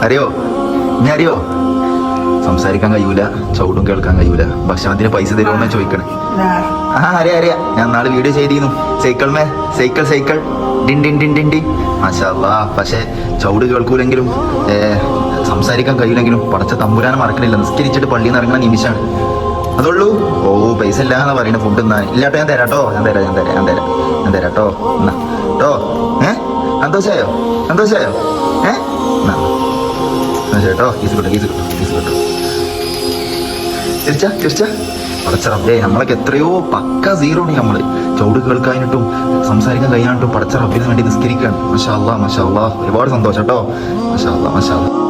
അറിയോ ഇനി അറിയോ സംസാരിക്കാൻ കഴിയൂല, ചവിടും കേൾക്കാൻ കഴിയൂല, ഭക്ഷണത്തിന് പൈസ തരുമോന്നാ ചോദിക്കണേ. അറിയാം ഞാൻ നാളെ വീഡിയോ ചെയ്തിരുന്നു. Cycle didn't didn't didn't didn't didn't. മാഷാ അല്ലാ. പക്ഷെ ചവിട് കേൾക്കൂലെങ്കിലും സംസാരിക്കാൻ കഴിയില്ലെങ്കിലും പടച്ച തമ്പുരാനെ മറക്കണില്ല. നിസ്കരിച്ചിട്ട് പള്ളിയിൽ നിന്ന് ഇറങ്ങുന്ന നിമിഷമാണ് അതുള്ളൂ. ഓ പൈസ ഇല്ലാന്നാ പറയുന്ന ഫുഡ് തിന്നാൻ. ഇല്ലാട്ടോ ഞാൻ തരാട്ടോ, ഞാൻ തരാട്ടോ എന്നാ കേട്ടോ. സന്തോഷായോ കേട്ടോ. കേസ് കിട്ടും തിരിച്ചാ പടച്ചറബേ. നമ്മളൊക്കെ എത്രയോ പക്ക സീറോ ആണ് നമ്മള്. ചൗട് കേൾക്കാനായിട്ടും സംസാരിക്കാൻ കഴിയാനായിട്ടും പടച്ചറബിന് വേണ്ടി നിസ്കരിക്കുകയാണ്. മാഷാ അല്ലാ. ഒരുപാട് സന്തോഷം കേട്ടോ. മാഷാ അല്ലാ.